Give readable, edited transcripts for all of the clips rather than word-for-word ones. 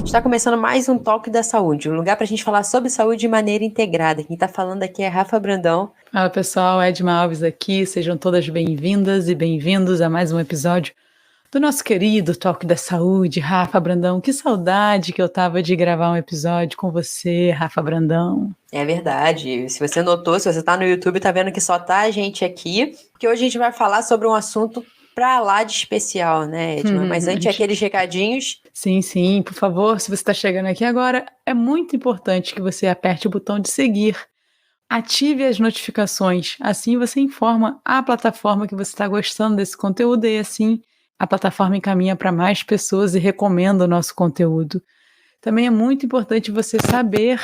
Está começando mais um Talk da Saúde, um lugar para a gente falar sobre saúde de maneira integrada. Quem está falando aqui é Rafa Brandão. Fala pessoal, Edma Alves aqui, sejam todas bem-vindas e bem-vindos a mais um episódio do nosso querido Talk da Saúde. Rafa Brandão, que saudade que eu tava de gravar um episódio com você, Rafa Brandão. É verdade, se você notou, se você está no YouTube, tá vendo que só tá a gente aqui, porque hoje a gente vai falar sobre um assunto pra lá de especial, né, Edma? Mas antes, aqueles recadinhos. Sim, por favor, se você está chegando aqui agora, é muito importante que você aperte o botão de seguir. Ative as notificações, assim você informa a plataforma que você está gostando desse conteúdo e assim a plataforma encaminha para mais pessoas e recomenda o nosso conteúdo. Também é muito importante você saber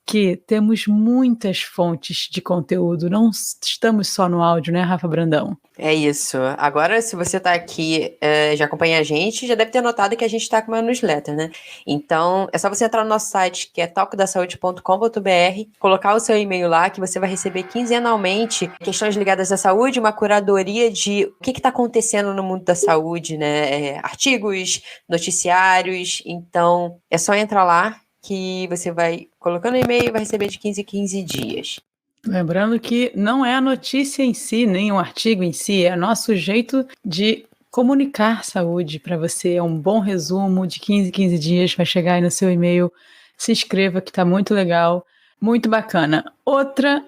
que temos muitas fontes de conteúdo, não estamos só no áudio, né, Rafa Brandão? É isso. Agora, se você tá aqui, já acompanha a gente, já deve ter notado que a gente tá com uma newsletter, né? Então, é só você entrar no nosso site, que é talkdasaude.com.br, colocar o seu e-mail lá, que você vai receber quinzenalmente questões ligadas à saúde, uma curadoria de o que tá acontecendo no mundo da saúde, né? Artigos, noticiários. Então, é só entrar lá que você vai colocando o e-mail e vai receber de 15 em 15 dias. Lembrando que não é a notícia em si, nem o artigo em si, é nosso jeito de comunicar saúde para você. É um bom resumo de 15 em 15 dias, vai chegar aí no seu e-mail. Se inscreva que está muito legal, muito bacana. Outra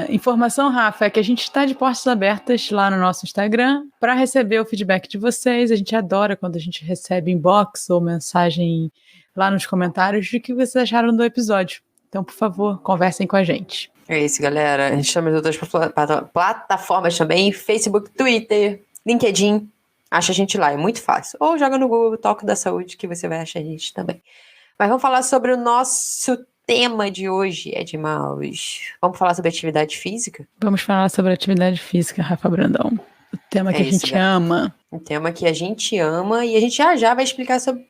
informação, Rafa, é que a gente está de portas abertas lá no nosso Instagram para receber o feedback de vocês. A gente adora quando a gente recebe inbox ou mensagem lá nos comentários de o que vocês acharam do episódio. Então, por favor, conversem com a gente. É isso, galera. A gente chama de outras plataformas também: Facebook, Twitter, LinkedIn. Acha a gente lá, é muito fácil. Ou joga no Google Talk da Saúde que você vai achar a gente também. Mas vamos falar sobre o nosso tema de hoje, Edma Alves. Vamos falar sobre atividade física? Vamos falar sobre atividade física, Rafa Brandão. O tema que a gente ama. Um tema que a gente ama e a gente já vai explicar sobre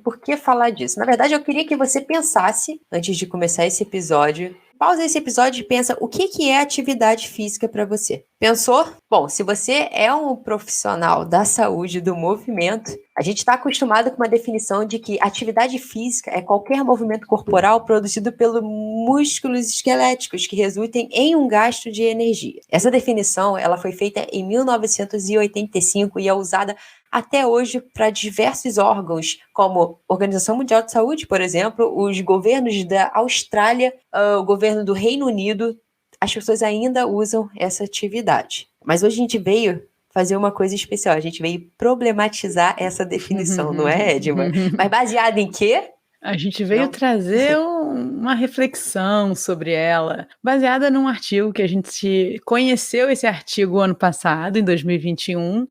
por que falar disso. Na verdade, eu queria que você pensasse, antes de começar esse episódio, pausa esse episódio e pensa o que é atividade física para você. Pensou? Bom, se você é um profissional da saúde, do movimento, a gente está acostumado com uma definição de que atividade física é qualquer movimento corporal produzido pelos músculos esqueléticos que resultem em um gasto de energia. Essa definição ela foi feita em 1985 e é usada até hoje para diversos órgãos, como a Organização Mundial de Saúde, por exemplo, os governos da Austrália, o governo do Reino Unido. As pessoas ainda usam essa atividade. Mas hoje a gente veio fazer uma coisa especial, a gente veio problematizar essa definição, não é, Edma? Mas baseado em quê? A gente veio trazer uma reflexão sobre ela, baseada num artigo que a gente conheceu esse artigo ano passado, em 2021,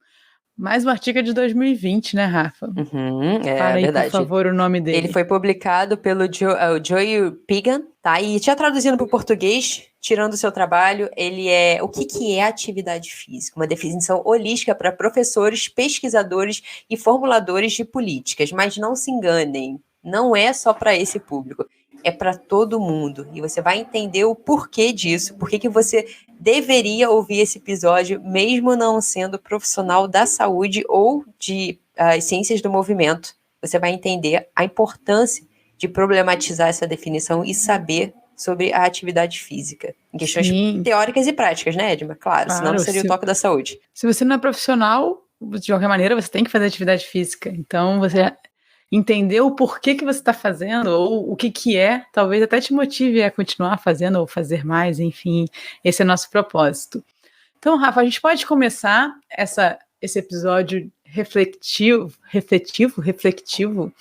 mas o artigo é de 2020, né, Rafa? Fala aí, verdade. por favor, o nome dele. Ele foi publicado pelo Joey Pigan, tá? E já traduzindo para o português, tirando o seu trabalho, ele é o que é atividade física? Uma definição holística para professores, pesquisadores e formuladores de políticas. Mas não se enganem, não é só para esse público. É para todo mundo. E você vai entender o porquê disso, por que você deveria ouvir esse episódio, mesmo não sendo profissional da saúde ou de ciências do movimento. Você vai entender a importância de problematizar essa definição e saber sobre a atividade física. Em questões teóricas e práticas, né, Edma? Claro, senão não seria o toque da saúde. Se você não é profissional, de qualquer maneira, você tem que fazer atividade física. Então, você entender o porquê que você está fazendo, ou o que é, talvez até te motive a continuar fazendo ou fazer mais, enfim, esse é o nosso propósito. Então, Rafa, a gente pode começar esse episódio reflexivo, reflexivo.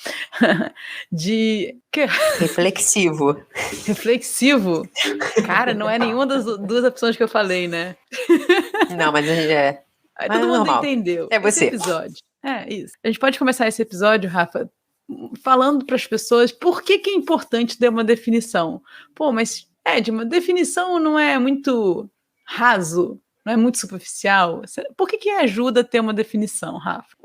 Cara, não é nenhuma das duas opções que eu falei, né? Não, mas é. Aí todo mundo entendeu. É você. Esse episódio. É isso. A gente pode começar esse episódio, Rafa, falando para as pessoas por que é importante ter uma definição. Pô, mas Ed, uma definição não é muito raso, não é muito superficial. Por que ajuda a ter uma definição, Rafa?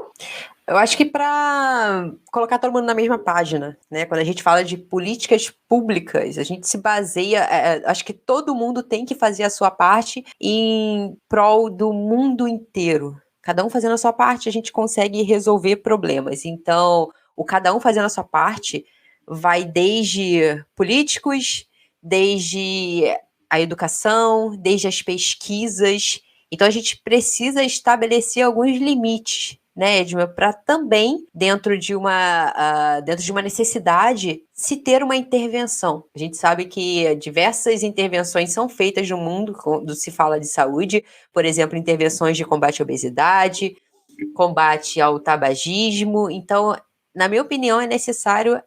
Eu acho que para colocar todo mundo na mesma página, né? Quando a gente fala de políticas públicas, a gente se baseia, acho que todo mundo tem que fazer a sua parte em prol do mundo inteiro. Cada um fazendo a sua parte, a gente consegue resolver problemas. Então, o cada um fazendo a sua parte vai desde políticos, desde a educação, desde as pesquisas. Então, a gente precisa estabelecer alguns limites, né, Edma, para também, dentro de uma necessidade, se ter uma intervenção. A gente sabe que diversas intervenções são feitas no mundo quando se fala de saúde, por exemplo, intervenções de combate à obesidade, combate ao tabagismo. Então, na minha opinião, é necessário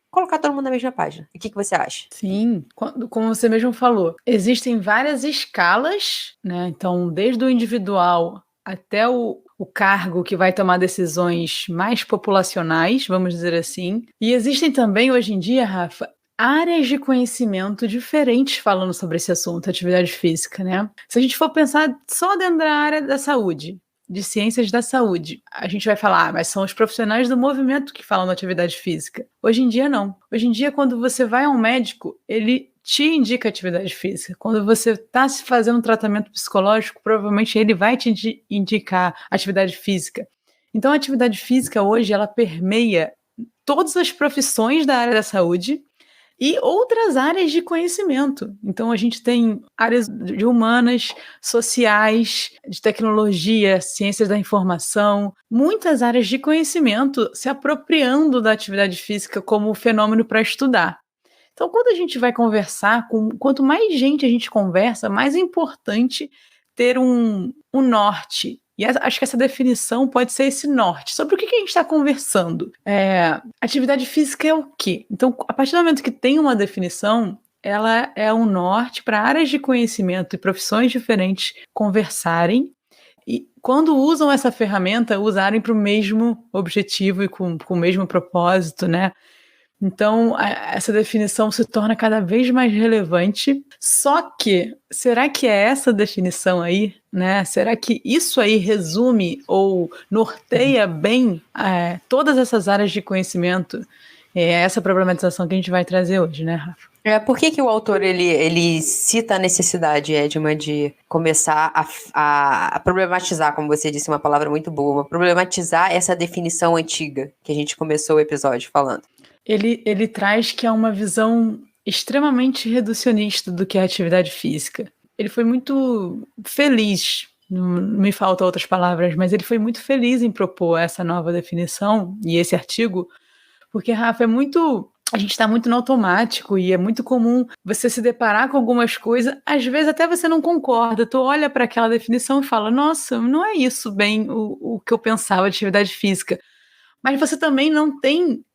colocar todo mundo na mesma página. O que você acha? Sim, como você mesmo falou, existem várias escalas, né? Então, desde o individual até o cargo que vai tomar decisões mais populacionais, vamos dizer assim. E existem também, hoje em dia, Rafa, áreas de conhecimento diferentes falando sobre esse assunto, atividade física, né? Se a gente for pensar só dentro da área da saúde, de ciências da saúde, a gente vai falar, mas são os profissionais do movimento que falam da atividade física. Hoje em dia, não. Hoje em dia, quando você vai a um médico, ele te indica atividade física. Quando você está se fazendo um tratamento psicológico, provavelmente ele vai te indicar atividade física. Então, a atividade física hoje, ela permeia todas as profissões da área da saúde e outras áreas de conhecimento. Então, a gente tem áreas de humanas, sociais, de tecnologia, ciências da informação, muitas áreas de conhecimento se apropriando da atividade física como fenômeno para estudar. Então, quando a gente vai conversar, quanto mais gente a gente conversa, mais é importante ter um norte. E acho que essa definição pode ser esse norte. Sobre o que a gente está conversando? Atividade física é o quê? Então, a partir do momento que tem uma definição, ela é um norte para áreas de conhecimento e profissões diferentes conversarem e, quando usam essa ferramenta, usarem para o mesmo objetivo e com o mesmo propósito, né? Então, essa definição se torna cada vez mais relevante. Só que, será que é essa definição aí, né? Será que isso aí resume ou norteia bem todas essas áreas de conhecimento? É essa problematização que a gente vai trazer hoje, né, Rafa? Por que o autor ele cita a necessidade, Edma, de começar a problematizar, como você disse, uma palavra muito boa, problematizar essa definição antiga que a gente começou o episódio falando? Ele traz que é uma visão extremamente reducionista do que é a atividade física. Ele foi muito feliz, não me faltam outras palavras, mas ele foi muito feliz em propor essa nova definição e esse artigo, porque, Rafa, a gente está muito no automático e é muito comum você se deparar com algumas coisas, às vezes até você não concorda, tu olha para aquela definição e fala, nossa, não é isso bem o que eu pensava de atividade física. Mas você também não tem,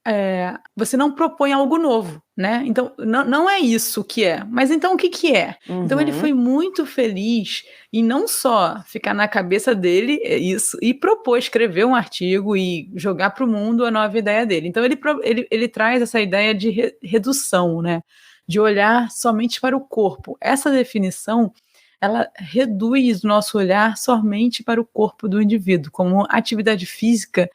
você não propõe algo novo, né? Então, não é isso que é. Mas então, o que é? Uhum. Então, ele foi muito feliz em não só ficar na cabeça dele isso, e propor escrever um artigo e jogar para o mundo a nova ideia dele. Então, ele traz essa ideia de redução, né? De olhar somente para o corpo. Essa definição, ela reduz o nosso olhar somente para o corpo do indivíduo, como atividade física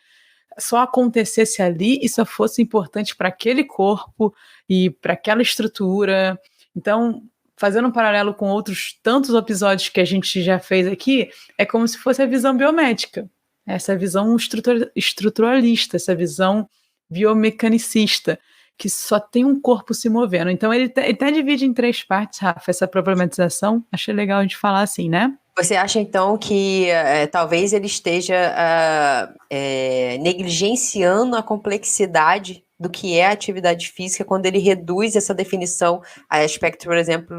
só acontecesse ali e só fosse importante para aquele corpo e para aquela estrutura. Então, fazendo um paralelo com outros tantos episódios que a gente já fez aqui, é como se fosse a visão biomédica, essa visão estruturalista, essa visão biomecanicista, que só tem um corpo se movendo. Então, ele até divide em 3 partes, Rafa, essa problematização. Achei legal a gente falar assim, né? Você acha, então, que talvez ele esteja negligenciando a complexidade do que é a atividade física quando ele reduz essa definição a aspectos, por exemplo,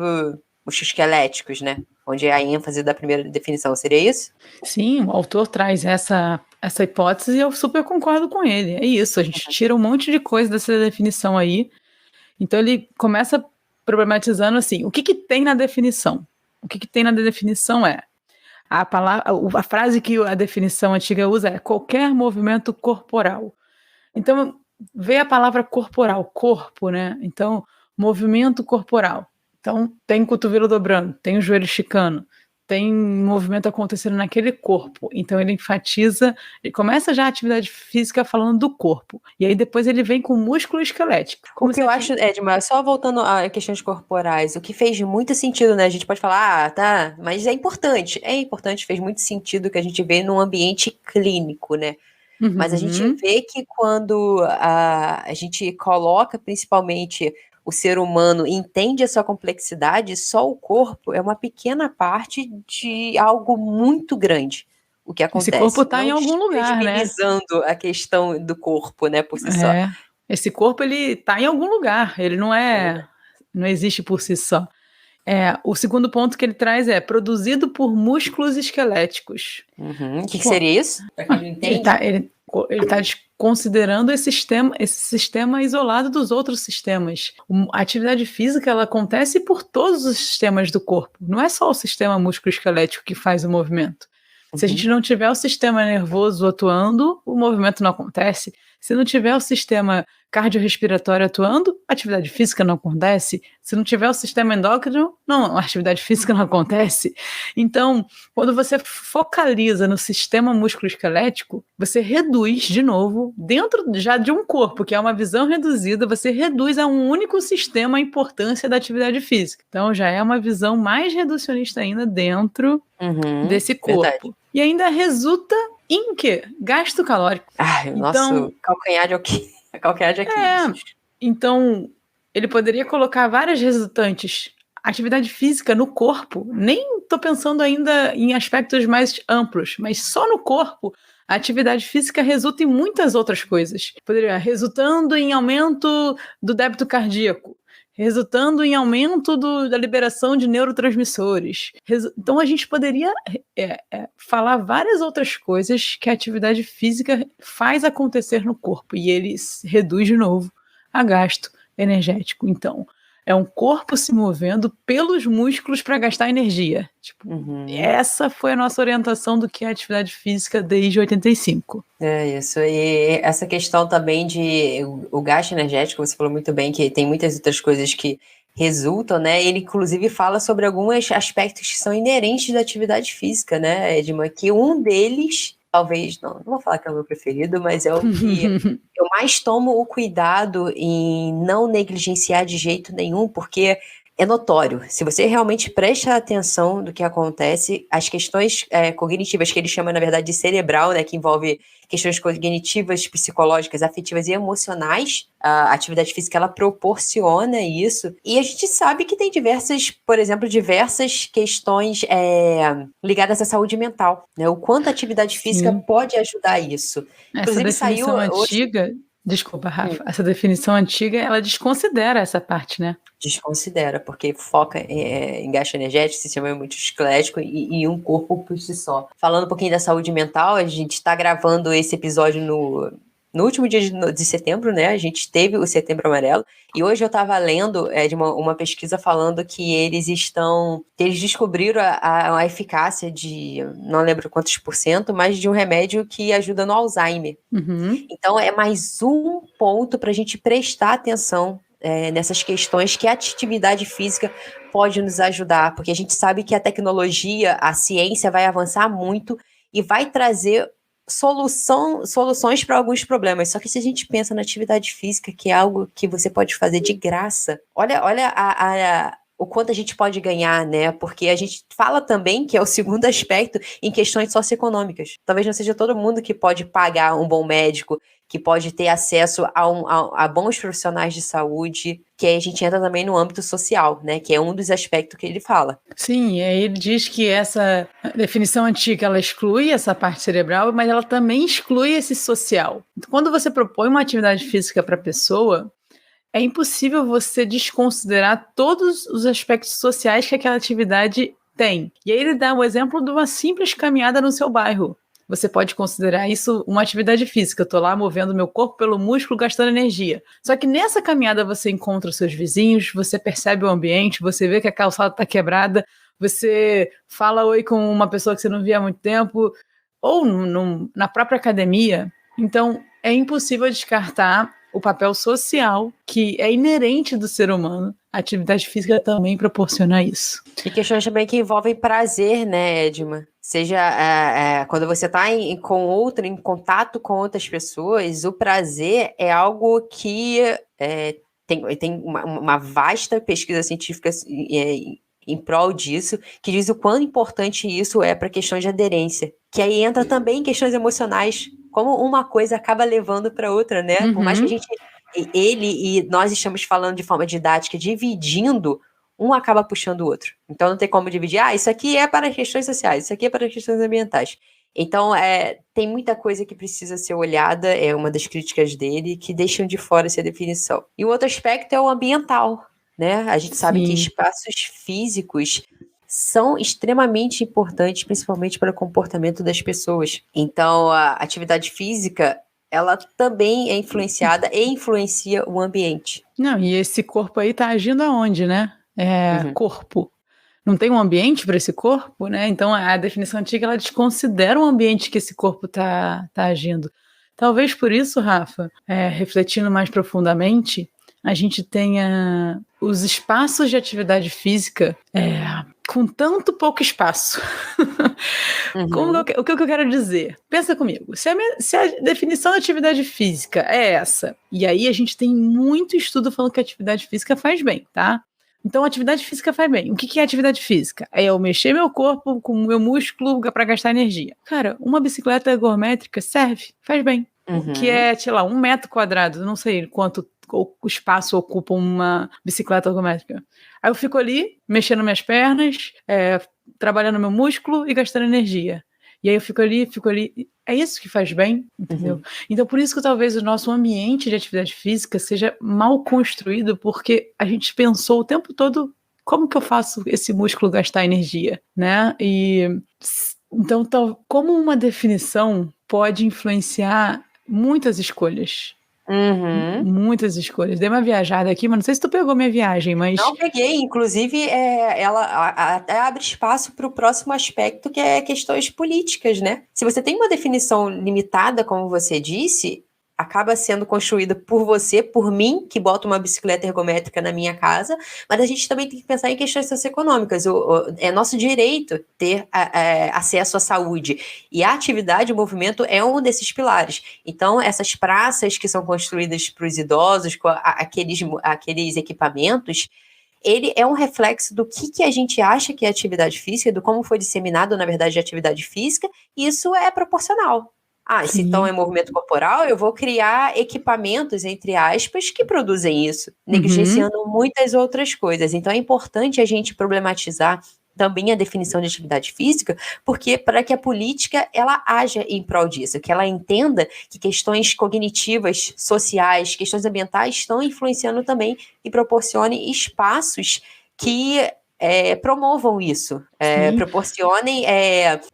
os esqueléticos, né? Onde é a ênfase da primeira definição. Seria isso? Sim, o autor traz essa hipótese e eu super concordo com ele. É isso, a gente tira um monte de coisa dessa definição aí. Então ele começa problematizando assim, o que tem na definição? O que tem na definição é a frase que a definição antiga usa é qualquer movimento corporal. Então, vê a palavra corporal, corpo, né? Então, movimento corporal. Então, tem o cotovelo dobrando, tem o joelho esticando, tem movimento acontecendo naquele corpo. Então ele enfatiza, ele começa já a atividade física falando do corpo. E aí depois ele vem com músculo esquelético. O que eu acho, Edma, só voltando a questões corporais, o que fez muito sentido, né? A gente pode falar, tá, mas é importante, fez muito sentido que a gente vê num ambiente clínico, né? Mas a gente vê que quando a gente coloca principalmente o ser humano, entende a sua complexidade, só o corpo é uma pequena parte de algo muito grande. O que acontece? Esse corpo está em algum lugar, né? Descredibilizando a questão do corpo, né, por si só. Esse corpo, ele está em algum lugar, ele não existe por si só. O segundo ponto que ele traz é produzido por músculos esqueléticos. O que seria isso? Para quem não entende. Ele está considerando esse sistema isolado dos outros sistemas. A atividade física, ela acontece por todos os sistemas do corpo. Não é só o sistema músculo-esquelético que faz o movimento. Se a gente não tiver o sistema nervoso atuando, o movimento não acontece. Se não tiver o sistema cardiorrespiratório atuando, a atividade física não acontece. Se não tiver o sistema endócrino, a atividade física não acontece. Então, quando você focaliza no sistema músculo-esquelético, você reduz, de novo, dentro já de um corpo, que é uma visão reduzida, você reduz a um único sistema a importância da atividade física. Então, já é uma visão mais reducionista ainda dentro desse corpo. Verdade. E ainda resulta em quê? Gasto calórico. O nosso calcanhar de Aquiles. Então, ele poderia colocar várias resultantes. Atividade física no corpo, nem estou pensando ainda em aspectos mais amplos, mas só no corpo, a atividade física resulta em muitas outras coisas. Poderia resultando em aumento do débito cardíaco, resultando em aumento da liberação de neurotransmissores. Então, a gente poderia falar várias outras coisas que a atividade física faz acontecer no corpo, e ele reduz de novo a gasto energético. Então, é um corpo se movendo pelos músculos para gastar energia. Essa foi a nossa orientação do que é atividade física desde 85. É isso, e essa questão também de o gasto energético, você falou muito bem que tem muitas outras coisas que resultam, né? Ele inclusive fala sobre alguns aspectos que são inerentes da atividade física, né, Edma? Que um deles, talvez, não vou falar que é o meu preferido, mas é o que eu mais tomo o cuidado em não negligenciar de jeito nenhum, porque é notório. Se você realmente presta atenção do que acontece, as questões cognitivas, que ele chama, na verdade, de cerebral, né, que envolve questões cognitivas, psicológicas, afetivas e emocionais, a atividade física, ela proporciona isso. E a gente sabe que tem diversas questões ligadas à saúde mental, né? O quanto a atividade física pode ajudar isso. Essa definição antiga... Desculpa, Rafa. Essa definição antiga, ela desconsidera essa parte, né? Desconsidera, porque foca em gasto energético, sistema multiesquelético e um corpo por si só. Falando um pouquinho da saúde mental, a gente está gravando esse episódio no último dia de setembro, né? A gente teve o Setembro Amarelo, e hoje eu estava lendo de uma pesquisa falando que eles descobriram a eficácia de, não lembro quantos %, mas de um remédio que ajuda no Alzheimer. Então é mais um ponto para a gente prestar atenção nessas questões que a atividade física pode nos ajudar, porque a gente sabe que a tecnologia, a ciência vai avançar muito e vai trazer soluções para alguns problemas. Só que se a gente pensa na atividade física, que é algo que você pode fazer de graça, olha o quanto a gente pode ganhar, né? Porque a gente fala também que é o segundo aspecto em questões socioeconômicas. Talvez não seja todo mundo que pode pagar um bom médico, que pode ter acesso a bons profissionais de saúde, que aí a gente entra também no âmbito social, né? Que é um dos aspectos que ele fala. Sim, e aí ele diz que essa definição antiga, ela exclui essa parte cerebral, mas ela também exclui esse social. Então, quando você propõe uma atividade física para a pessoa, é impossível você desconsiderar todos os aspectos sociais que aquela atividade tem. E aí ele dá o exemplo de uma simples caminhada no seu bairro. Você pode considerar isso uma atividade física. Eu estou lá movendo meu corpo pelo músculo, gastando energia. Só que nessa caminhada você encontra os seus vizinhos, você percebe o ambiente, você vê que a calçada está quebrada, você fala oi com uma pessoa que você não via há muito tempo, ou na própria academia. Então, é impossível descartar o papel social que é inerente do ser humano. A atividade física também proporciona isso. E questões também que envolvem prazer, né, Edma? Seja quando você está em contato com outras pessoas, o prazer é algo que tem uma vasta pesquisa científica em prol disso, que diz o quão importante isso é para questões de aderência. Que aí entra também questões emocionais, como uma coisa acaba levando para outra, né? Uhum. Por mais que ele e nós estamos falando de forma didática, dividindo, um acaba puxando o outro. Então não tem como dividir, isso aqui é para questões sociais, isso aqui é para questões ambientais. Então tem muita coisa que precisa ser olhada, é uma das críticas dele, que deixam de fora essa definição. E o outro aspecto é o ambiental, né? A gente sabe que espaços físicos são extremamente importantes, principalmente para o comportamento das pessoas. Então a atividade física, ela também é influenciada e influencia o ambiente. Não, e esse corpo aí tá agindo aonde, né? Corpo. Não tem um ambiente para esse corpo, né? Então a definição antiga, ela desconsidera o ambiente que esse corpo tá agindo. Talvez por isso, Rafa, refletindo mais profundamente, a gente tenha os espaços de atividade física com tanto pouco espaço. O que eu quero dizer? Pensa comigo. Se a definição da atividade física é essa, e aí a gente tem muito estudo falando que a atividade física faz bem, tá? Então, a atividade física faz bem. O que é atividade física? É eu mexer meu corpo com o meu músculo para gastar energia. Cara, uma bicicleta ergométrica serve, faz bem. Que é, sei lá, 1 metro quadrado, não sei quanto espaço ocupa uma bicicleta ergométrica. Aí eu fico ali, mexendo minhas pernas, trabalhando meu músculo e gastando energia. E aí eu fico ali. É isso que faz bem, entendeu? Então, por isso que talvez o nosso ambiente de atividade física seja mal construído, porque a gente pensou o tempo todo como que eu faço esse músculo gastar energia, né? Então, como uma definição pode influenciar muitas escolhas. Muitas escolhas. Dei uma viajada aqui, mas não sei se tu pegou minha viagem, mas... Não peguei, inclusive ela até abre espaço para o próximo aspecto, que é questões políticas, né? Se você tem uma definição limitada, como você disse, acaba sendo construída por você, por mim, que bota uma bicicleta ergométrica na minha casa, mas a gente também tem que pensar em questões socioeconômicas. É nosso direito ter acesso à saúde, e a atividade, o movimento é um desses pilares. Então, essas praças que são construídas para os idosos, com aqueles equipamentos, ele é um reflexo do que a gente acha que é atividade física, do como foi disseminado, na verdade, a atividade física, e isso é proporcional. Se então é movimento corporal, eu vou criar equipamentos, entre aspas, que produzem isso, negligenciando muitas outras coisas. Então é importante a gente problematizar também a definição de atividade física, porque para que a política ela haja em prol disso, que ela entenda que questões cognitivas, sociais, questões ambientais estão influenciando também e proporcione espaços que promovam isso, proporcionem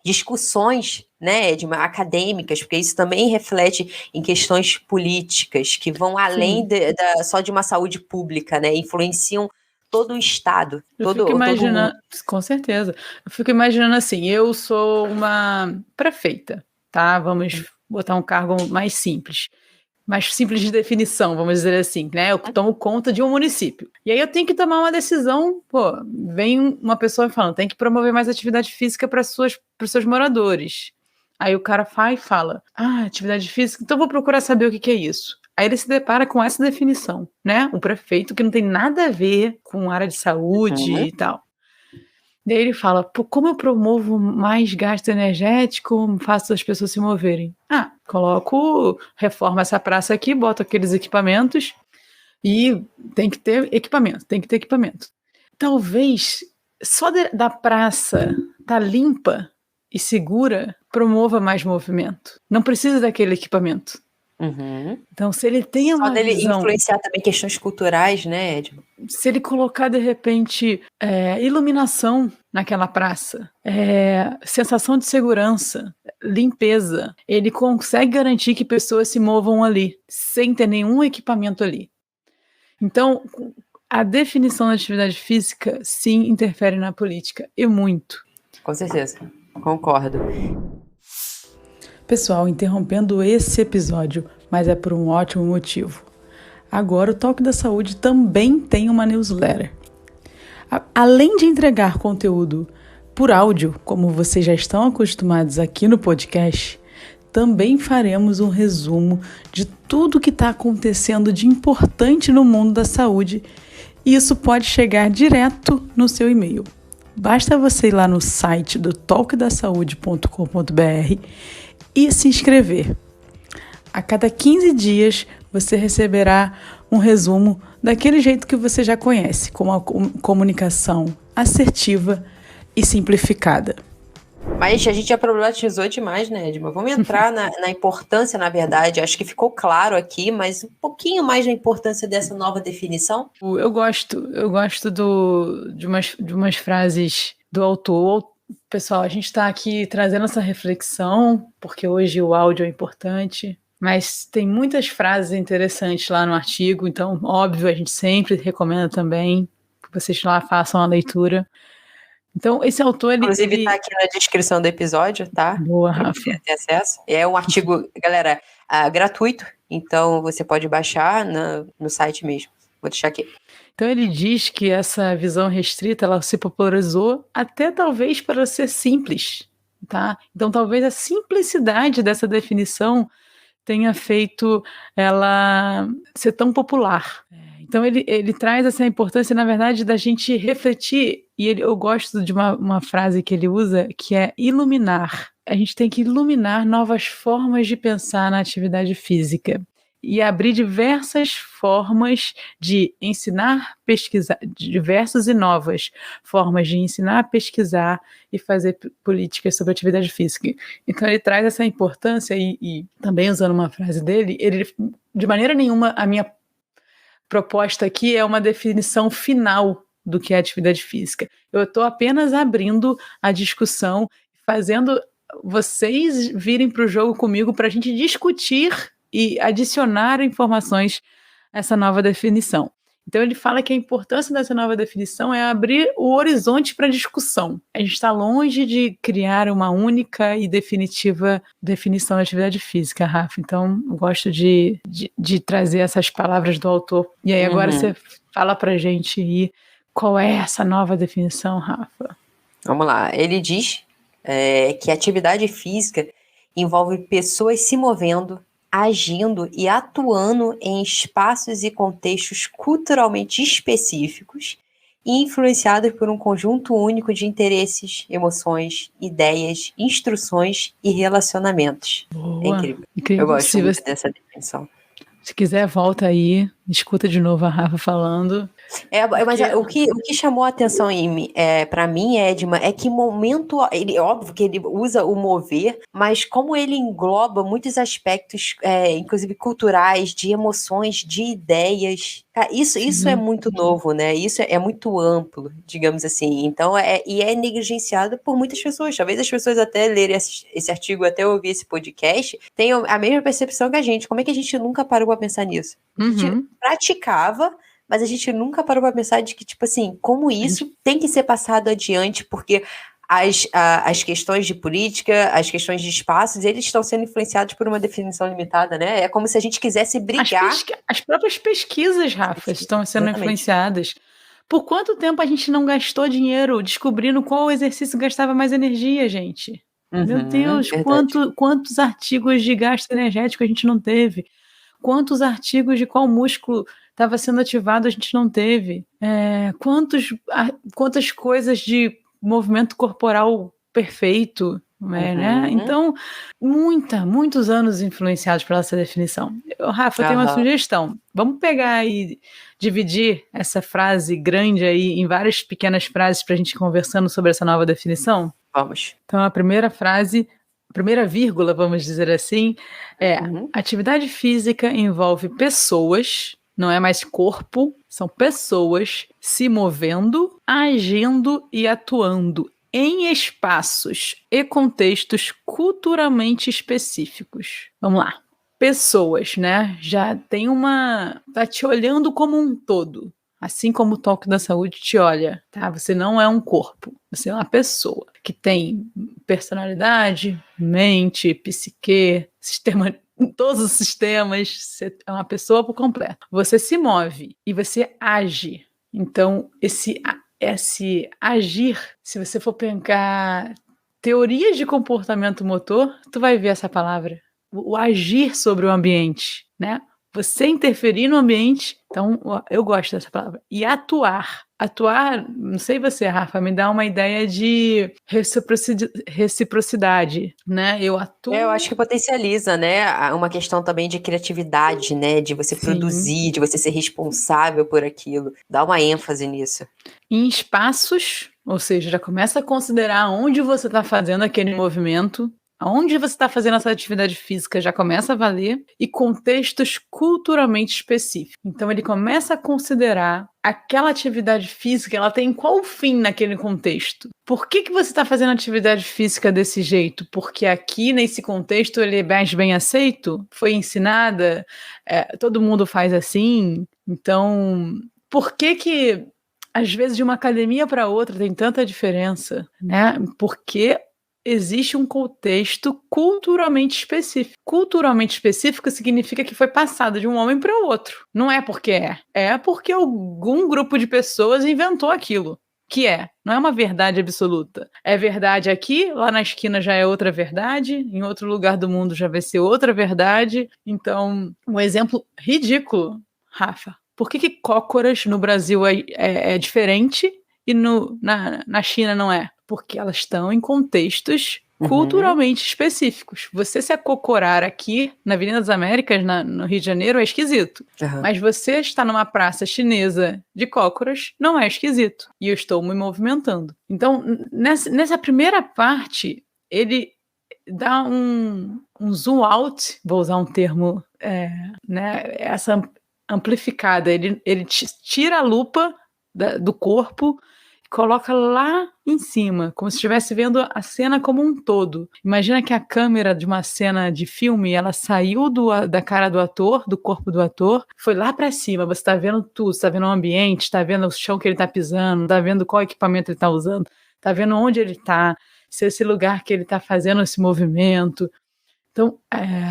discussões, né, acadêmicas, porque isso também reflete em questões políticas que vão além só de uma saúde pública, né, influenciam todo o Estado. Eu fico imaginando, com certeza. Eu fico imaginando assim, eu sou uma prefeita, tá? Vamos botar um cargo mais simples de definição, vamos dizer assim, né? Eu tomo conta de um município. E aí eu tenho que tomar uma decisão, vem uma pessoa falando, tem que promover mais atividade física para os seus moradores. Aí o cara fala, atividade física, então vou procurar saber o que é isso. Aí ele se depara com essa definição, né? O prefeito, que não tem nada a ver com área de saúde e tal. Daí ele fala, como eu promovo mais gasto energético, faço as pessoas se moverem? Reforma essa praça aqui, boto aqueles equipamentos e tem que ter equipamento. Talvez só da praça tá limpa e segura promova mais movimento. Não precisa daquele equipamento. Então, se ele tem uma dele visão... influenciar também questões culturais, né, Edmo? Se ele colocar, de repente, iluminação naquela praça, sensação de segurança, limpeza, ele consegue garantir que pessoas se movam ali, sem ter nenhum equipamento ali. Então, a definição da atividade física, sim, interfere na política, e muito. Com certeza, concordo. Pessoal, interrompendo esse episódio, mas é por um ótimo motivo. Agora o Talk da Saúde também tem uma newsletter. Além de entregar conteúdo por áudio, como vocês já estão acostumados aqui no podcast, também faremos um resumo de tudo que está acontecendo de importante no mundo da saúde, e isso pode chegar direto no seu e-mail. Basta você ir lá no site do talkdasaude.com.br e se inscrever. A cada 15 dias você receberá um resumo daquele jeito que você já conhece, com uma comunicação assertiva e simplificada. Mas a gente já problematizou demais, né, Edma? Vamos entrar na importância, na verdade. Acho que ficou claro aqui, mas um pouquinho mais da importância dessa nova definição. Eu gosto de umas frases do autor. Pessoal, a gente está aqui trazendo essa reflexão, porque hoje o áudio é importante, mas tem muitas frases interessantes lá no artigo, então, óbvio, a gente sempre recomenda também que vocês lá façam a leitura. Então, esse autor, inclusive, está aqui na descrição do episódio, tá? Boa, Rafa. Ter acesso. É um artigo, galera, gratuito, então você pode baixar no site mesmo. Vou deixar aqui. Então, ele diz que essa visão restrita, ela se popularizou até talvez para ser simples, tá? Então, talvez a simplicidade dessa definição tenha feito ela ser tão popular. Então, ele traz essa importância, na verdade, da gente refletir, e eu gosto de uma frase que ele usa, que é iluminar. A gente tem que iluminar novas formas de pensar na atividade física e abrir diversas formas de ensinar, pesquisar, diversas e novas formas de ensinar, pesquisar e fazer políticas sobre atividade física. Então, ele traz essa importância e também usando uma frase dele, ele, de maneira nenhuma, a minha proposta aqui é uma definição final do que é atividade física. Eu estou apenas abrindo a discussão, fazendo vocês virem para o jogo comigo para a gente discutir e adicionar informações a essa nova definição. Então ele fala que a importância dessa nova definição é abrir o horizonte para discussão. A gente está longe de criar uma única e definitiva definição da atividade física, Rafa. Então eu gosto de trazer essas palavras do autor. E aí agora você fala para a gente aí qual é essa nova definição, Rafa. Vamos lá. Ele diz que atividade física envolve pessoas se movendo, agindo e atuando em espaços e contextos culturalmente específicos e influenciados por um conjunto único de interesses, emoções, ideias, instruções e relacionamentos. Boa, É incrível. incrível. Eu gosto muito dessa definição. Se quiser, volta aí, escuta de novo a Rafa falando. Mas o que chamou a atenção para mim, Edma, é que momento, óbvio que ele usa o mover, mas como ele engloba muitos aspectos, inclusive culturais, de emoções, de ideias. Isso é muito novo, né? Isso é muito amplo, digamos assim. Então, é negligenciado por muitas pessoas. Talvez as pessoas até lerem esse artigo, até ouvir esse podcast, tenham a mesma percepção que a gente. Como é que a gente nunca parou para pensar nisso? A gente praticava, mas a gente nunca parou para pensar de que, tipo assim, como isso tem que ser passado adiante, porque as questões de política, as questões de espaços, eles estão sendo influenciados por uma definição limitada, né? É como se a gente quisesse brigar. As próprias pesquisas, Rafa, estão sendo influenciadas. Por quanto tempo a gente não gastou dinheiro descobrindo qual exercício gastava mais energia, gente? Meu Deus, quantos artigos de gasto energético a gente não teve? Quantos artigos de qual músculo estava sendo ativado a gente não teve? Quantas coisas de movimento corporal perfeito, né? Então, muitos anos influenciados pela essa definição. Rafa, eu tenho uma sugestão. Vamos pegar e dividir essa frase grande aí em várias pequenas frases para a gente ir conversando sobre essa nova definição? Vamos. Então, a primeira frase, a primeira vírgula, vamos dizer assim, é atividade física envolve pessoas, não é mais corpo, são pessoas se movendo, agindo e atuando em espaços e contextos culturalmente específicos. Vamos lá. Pessoas, né? Já tem tá te olhando como um todo. Assim como o Talk da Saúde te olha, tá? Você não é um corpo, você é uma pessoa que tem personalidade, mente, psique, sistema em todos os sistemas, você é uma pessoa por completo. Você se move e você age. Então, esse agir, se você for pegar teorias de comportamento motor, tu vai ver essa palavra. O agir sobre o ambiente, né? Você interferir no ambiente, então eu gosto dessa palavra. E atuar. Atuar, não sei você, Rafa, me dá uma ideia de reciprocidade, né? Eu atuo. Eu acho que potencializa, né? Uma questão também de criatividade, né? De você produzir, de você ser responsável por aquilo. Dá uma ênfase nisso. Em espaços, ou seja, já começa a considerar onde você está fazendo aquele movimento, aonde você está fazendo essa atividade física já começa a valer, e contextos culturalmente específicos. Então ele começa a considerar aquela atividade física, ela tem qual fim naquele contexto? Por que você está fazendo atividade física desse jeito? Porque aqui, nesse contexto, ele é mais bem aceito? Foi ensinada? Todo mundo faz assim? Então, por que às vezes de uma academia para outra tem tanta diferença, né? Porque existe um contexto culturalmente específico. Culturalmente específico significa que foi passado de um homem para o outro. Não é porque é porque algum grupo de pessoas inventou aquilo. Não é uma verdade absoluta. É verdade aqui, lá na esquina já é outra verdade, em outro lugar do mundo já vai ser outra verdade. Então, um exemplo ridículo, Rafa. Por que cócoras no Brasil é diferente e na China não é? Porque elas estão em contextos culturalmente específicos. Você se acocorar aqui na Avenida das Américas, no Rio de Janeiro, é esquisito. Mas você está numa praça chinesa de cócoras, não é esquisito. E eu estou me movimentando. Então, nessa primeira parte, ele dá um zoom out, vou usar um termo, né, essa amplificada. Ele tira a lupa do corpo, coloca lá em cima, como se estivesse vendo a cena como um todo. Imagina que a câmera de uma cena de filme, ela saiu da cara do ator, do corpo do ator, foi lá para cima. Você está vendo tudo, está vendo o ambiente, está vendo o chão que ele está pisando, está vendo qual equipamento ele está usando, está vendo onde ele está, se esse lugar que ele está fazendo esse movimento. Então,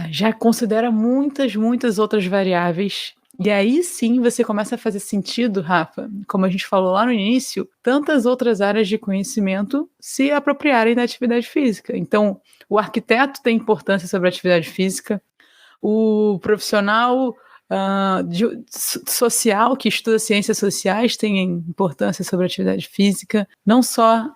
já considera muitas outras variáveis. E aí sim você começa a fazer sentido, Rafa, como a gente falou lá no início, tantas outras áreas de conhecimento se apropriarem da atividade física. Então, o arquiteto tem importância sobre a atividade física, o profissional social que estuda ciências sociais tem importância sobre a atividade física, não só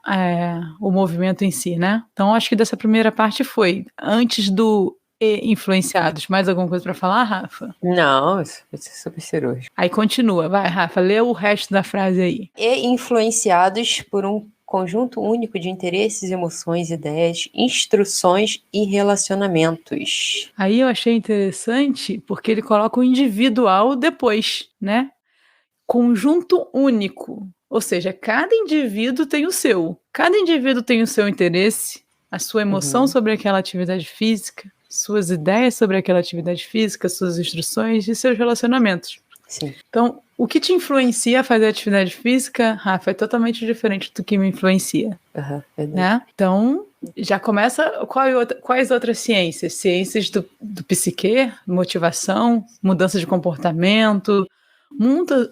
o movimento em si, né? Então, acho que dessa primeira parte foi antes do influenciados. Mais alguma coisa para falar, Rafa? Não, isso vai ser super cirúrgico. Aí continua, vai, Rafa, lê o resto da frase aí. E influenciados por um conjunto único de interesses, emoções, ideias, instruções e relacionamentos. Aí eu achei interessante porque ele coloca o individual depois, né? Conjunto único. Ou seja, cada indivíduo tem o seu. Cada indivíduo tem o seu interesse, a sua emoção sobre aquela atividade física, suas ideias sobre aquela atividade física, suas instruções e seus relacionamentos. Sim. Então, o que te influencia a fazer atividade física, Rafa, é totalmente diferente do que me influencia. Né? Então, já começa... Quais outras ciências? Ciências do psique, motivação, mudança de comportamento...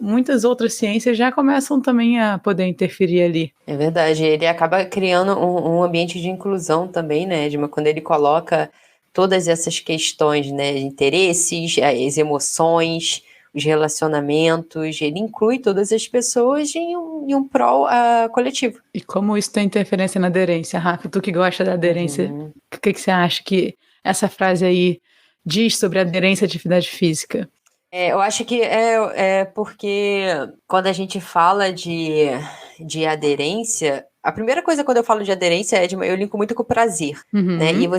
Muitas outras ciências já começam também a poder interferir ali. É verdade, ele acaba criando um ambiente de inclusão também, né, Edma, quando ele coloca todas essas questões, né, interesses, as emoções, os relacionamentos, ele inclui todas as pessoas em um prol coletivo. E como isso tem interferência na aderência, Rafa? Tu que gosta da aderência, o que você acha que essa frase aí diz sobre a aderência à atividade física? Eu acho que é porque quando a gente fala de aderência, a primeira coisa quando eu falo de aderência, Edma, eu linko muito com o prazer, né? E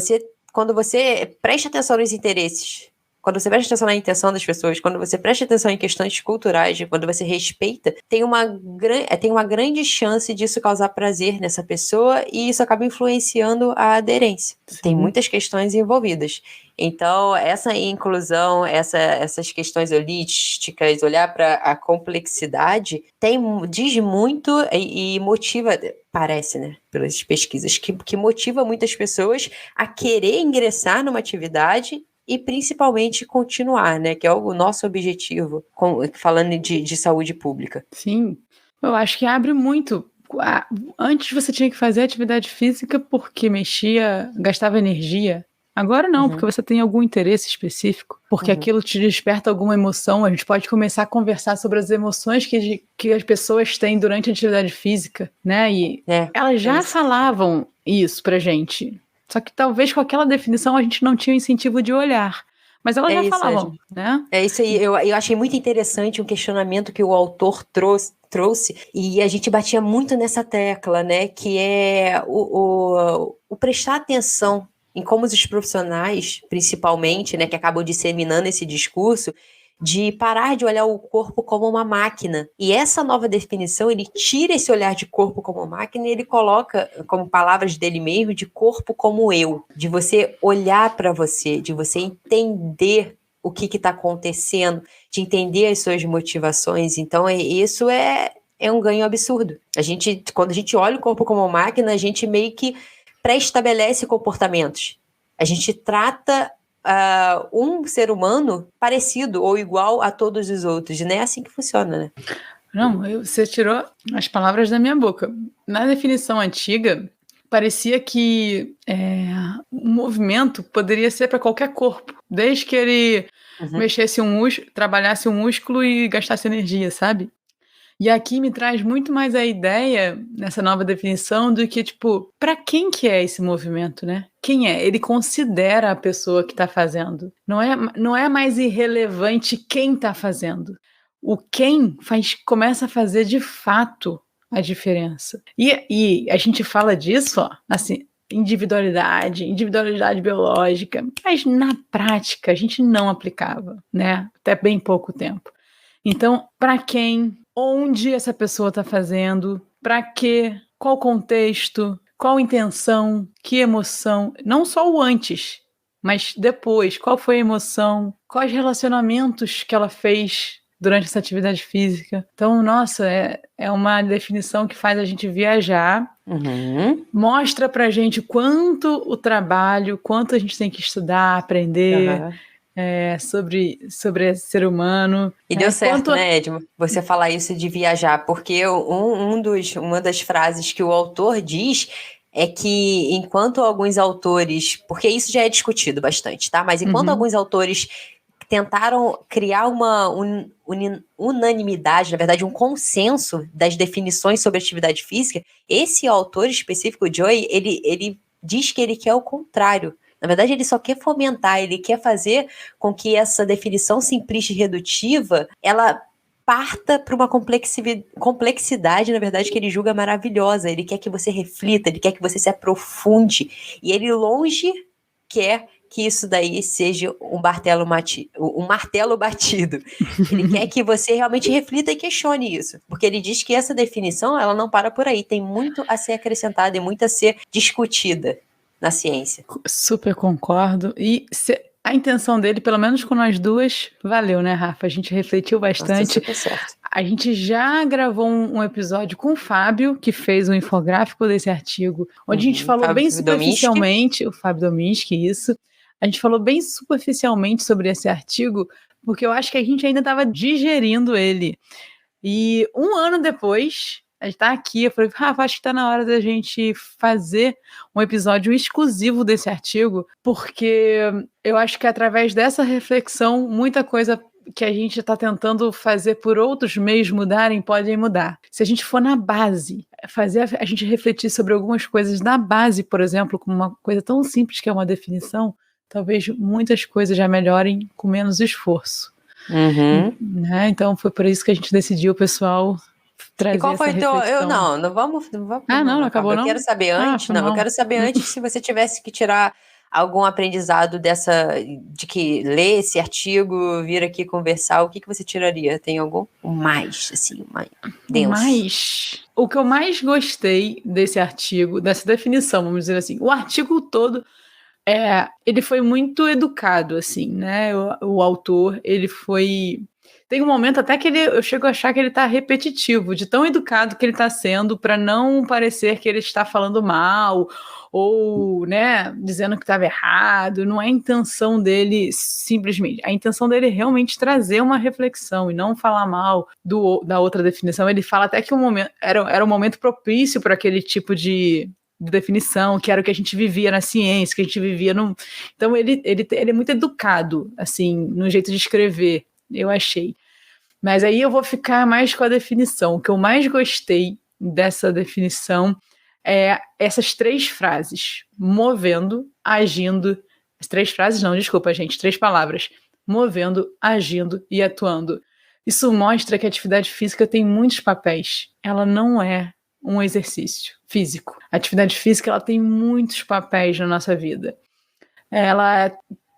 quando você presta atenção nos interesses, quando você presta atenção na intenção das pessoas, quando você presta atenção em questões culturais, quando você respeita, tem uma grande chance disso causar prazer nessa pessoa e isso acaba influenciando a aderência. Tem muitas questões envolvidas. Então, essa inclusão, essas questões holísticas, olhar para a complexidade, diz muito e motiva, parece, né, pelas pesquisas, que motiva muitas pessoas a querer ingressar numa atividade e principalmente continuar, né? Que é o nosso objetivo, falando de saúde pública. Sim, eu acho que abre muito. Antes você tinha que fazer atividade física porque gastava energia. Agora não, porque você tem algum interesse específico, porque aquilo te desperta alguma emoção. A gente pode começar a conversar sobre as emoções que as pessoas têm durante a atividade física, né? E elas já falavam isso pra gente. Só que talvez com aquela definição a gente não tinha o incentivo de olhar. Mas elas já falavam, né? É isso aí. Eu achei muito interessante um questionamento que o autor trouxe, e a gente batia muito nessa tecla, né? Que é o prestar atenção em como os profissionais, principalmente, né, que acabam disseminando esse discurso, de parar de olhar o corpo como uma máquina. E essa nova definição, ele tira esse olhar de corpo como máquina e ele coloca, como palavras dele mesmo, de corpo como eu. De você olhar para você, de você entender o que está acontecendo, de entender as suas motivações. Então, isso é um ganho absurdo. Quando a gente olha o corpo como máquina, a gente meio que pré-estabelece comportamentos. A gente trata um ser humano parecido ou igual a todos os outros. Não é assim que funciona, né? Não, você tirou as palavras da minha boca. Na definição antiga, parecia que o movimento poderia ser para qualquer corpo, desde que ele mexesse trabalhasse um músculo e gastasse energia, sabe? E aqui me traz muito mais a ideia, nessa nova definição, do que, tipo, para quem que é esse movimento, né? Quem é? Ele considera a pessoa que está fazendo. Não é mais irrelevante quem está fazendo. O quem começa a fazer, de fato, a diferença. E a gente fala disso, ó, assim, individualidade biológica, mas na prática a gente não aplicava, né? Até bem pouco tempo. Então, para quem, onde essa pessoa está fazendo, para quê, qual contexto, qual intenção, que emoção, não só o antes, mas depois, qual foi a emoção, quais relacionamentos que ela fez durante essa atividade física. Então, nossa, é uma definição que faz a gente viajar, mostra pra gente quanto o trabalho, quanto a gente tem que estudar, aprender, sobre ser humano. E deu certo, né, Edmo? Você falar isso de viajar, porque uma das frases que o autor diz é que enquanto alguns autores, porque isso já é discutido bastante, tá? Mas enquanto alguns autores tentaram criar uma unanimidade, na verdade, um consenso das definições sobre atividade física, esse autor específico, o Joy, ele diz que ele quer o contrário. Na verdade, ele só quer fomentar, ele quer fazer com que essa definição simplista e redutiva, ela parta para uma complexidade, na verdade, que ele julga maravilhosa. Ele quer que você reflita, ele quer que você se aprofunde. E ele longe quer que isso daí seja um martelo batido. Ele quer que você realmente reflita e questione isso. Porque ele diz que essa definição, ela não para por aí. Tem muito a ser acrescentada e muito a ser discutida na ciência. Super concordo. E a intenção dele, pelo menos com nós duas, valeu, né, Rafa? A gente refletiu bastante. Nossa, super certo. A gente já gravou um episódio com o Fábio, que fez um infográfico desse artigo, onde a gente falou Fábio bem superficialmente, o Fábio Dominski, isso. A gente falou bem superficialmente sobre esse artigo, porque eu acho que a gente ainda estava digerindo ele. E um ano depois, a gente tá aqui, eu falei, Rafa, acho que tá na hora da gente fazer um episódio exclusivo desse artigo, porque eu acho que através dessa reflexão, muita coisa que a gente está tentando fazer por outros meios mudarem, podem mudar. Se a gente for na base, fazer a gente refletir sobre algumas coisas na base, por exemplo, como uma coisa tão simples que é uma definição, talvez muitas coisas já melhorem com menos esforço. Né? Então foi por isso que a gente decidiu, pessoal, trazer essa reflexão. Não vamos. Não acabou não? Eu quero saber antes. Eu quero saber antes se você tivesse que tirar algum aprendizado de que ler esse artigo, vir aqui conversar, o que você tiraria? Tem algum? Mais denso. O que eu mais gostei desse artigo, dessa definição, vamos dizer assim, o artigo todo, ele foi muito educado, assim, né? O autor, ele foi... Tem um momento até que eu chego a achar que ele está repetitivo, de tão educado que ele está sendo, para não parecer que ele está falando mal, ou, né, dizendo que estava errado. Não é a intenção dele simplesmente. A intenção dele é realmente trazer uma reflexão e não falar mal da outra definição. Ele fala até que era um momento propício para aquele tipo de definição, que era o que a gente vivia na ciência, que a gente vivia no... Então ele é muito educado, assim, no jeito de escrever, eu achei. Mas aí eu vou ficar mais com a definição. O que eu mais gostei dessa definição é essas 3 frases: movendo, agindo. As 3 frases não, desculpa, gente, 3 palavras: movendo, agindo e atuando. Isso mostra que a atividade física tem muitos papéis. Ela não é um exercício físico. A atividade física, ela tem muitos papéis na nossa vida. Ela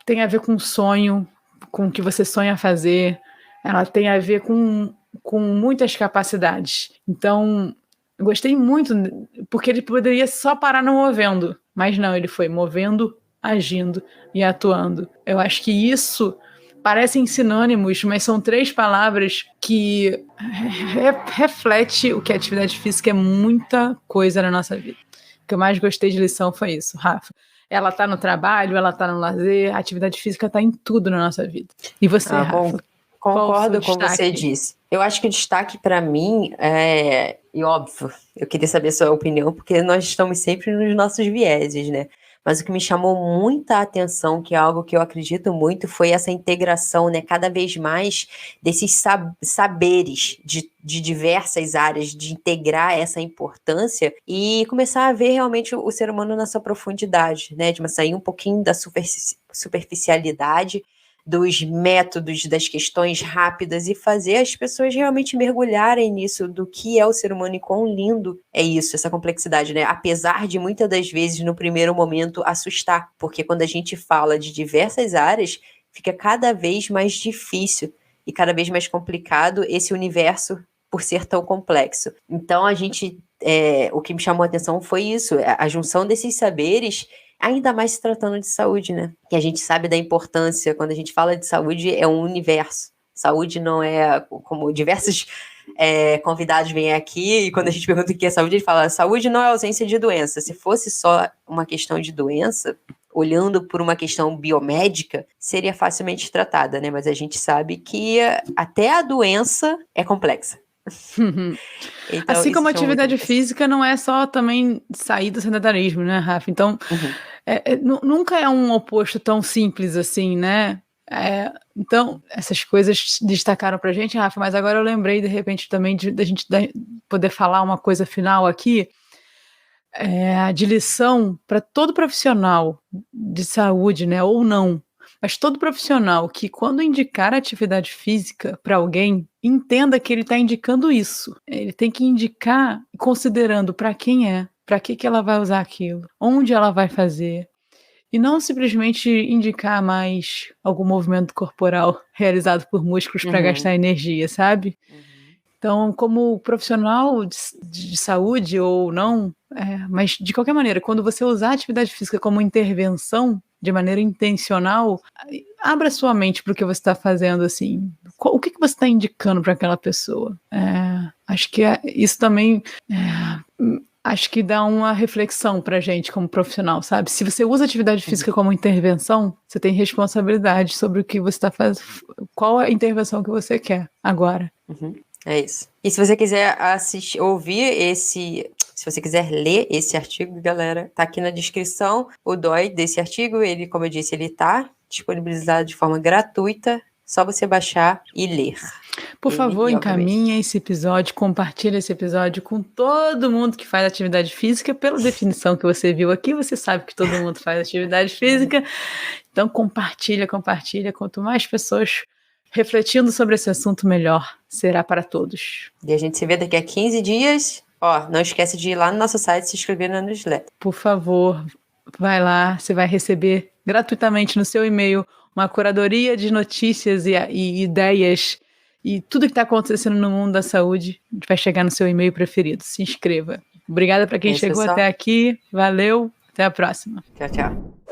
tem a ver com sonho, com o que você sonha fazer. Ela tem a ver com muitas capacidades. Então, eu gostei muito, porque ele poderia só parar no movendo, mas não, ele foi movendo, agindo e atuando. Eu acho que isso parecem sinônimos, mas são 3 palavras que reflete o que a atividade física é muita coisa na nossa vida. O que eu mais gostei de lição foi isso, Rafa. Ela está no trabalho, ela está no lazer, a atividade física está em tudo na nossa vida. E você, Rafa? Concordo com o que você disse. Eu acho que o destaque para mim e óbvio, eu queria saber a sua opinião, porque nós estamos sempre nos nossos vieses, né? Mas o que me chamou muita atenção, que é algo que eu acredito muito, foi essa integração, né, cada vez mais desses saberes de diversas áreas, de integrar essa importância e começar a ver realmente o ser humano na sua profundidade, né, de sair um pouquinho da superficialidade, dos métodos, das questões rápidas e fazer as pessoas realmente mergulharem nisso, do que é o ser humano e quão lindo é isso, essa complexidade, né? Apesar de muitas das vezes, no primeiro momento, assustar, porque quando a gente fala de diversas áreas, fica cada vez mais difícil e cada vez mais complicado esse universo por ser tão complexo. Então, o que me chamou a atenção foi isso, a junção desses saberes, ainda mais se tratando de saúde, né? Que a gente sabe da importância, quando a gente fala de saúde, é um universo. Saúde não é, como diversos convidados vêm aqui, e quando a gente pergunta o que é saúde, ele fala, saúde não é ausência de doença. Se fosse só uma questão de doença, olhando por uma questão biomédica, seria facilmente tratada, né? Mas a gente sabe que até a doença é complexa. Então, assim como a atividade física não é só também sair do sedentarismo, né, Rafa? Então, nunca é um oposto tão simples assim, né? Então, essas coisas destacaram pra gente, Rafa, mas agora eu lembrei, de repente, também da gente poder falar uma coisa final aqui, de lição para todo profissional de saúde, né, ou não, mas todo profissional que, quando indicar atividade física para alguém, entenda que ele está indicando isso. Ele tem que indicar considerando para quem é, para que ela vai usar aquilo, onde ela vai fazer, e não simplesmente indicar mais algum movimento corporal realizado por músculos para gastar energia, sabe? Então, como profissional de saúde ou não, mas de qualquer maneira, quando você usar a atividade física como intervenção, de maneira intencional, abra sua mente para o que você está fazendo, assim. O que você está indicando para aquela pessoa? Acho que isso também... acho que dá uma reflexão pra gente como profissional, sabe? Se você usa atividade física como intervenção, você tem responsabilidade sobre o que você está fazendo, qual é a intervenção que você quer agora. É isso. E se você quiser se você quiser ler esse artigo, galera, tá aqui na descrição o DOI desse artigo. Ele, como eu disse, ele tá disponibilizado de forma gratuita, só você baixar e ler. Por favor, encaminhe esse episódio, compartilhe esse episódio com todo mundo que faz atividade física. Pela definição que você viu aqui, você sabe que todo mundo faz atividade física. Então, compartilha. Quanto mais pessoas refletindo sobre esse assunto, melhor será para todos. E a gente se vê daqui a 15 dias. Não esquece de ir lá no nosso site e se inscrever na newsletter. Por favor, vai lá, você vai receber gratuitamente no seu e-mail uma curadoria de notícias e ideias e tudo que está acontecendo no mundo da saúde vai chegar no seu e-mail preferido. Se inscreva. Obrigada para quem chegou até aqui. Valeu. Até a próxima. Tchau, tchau.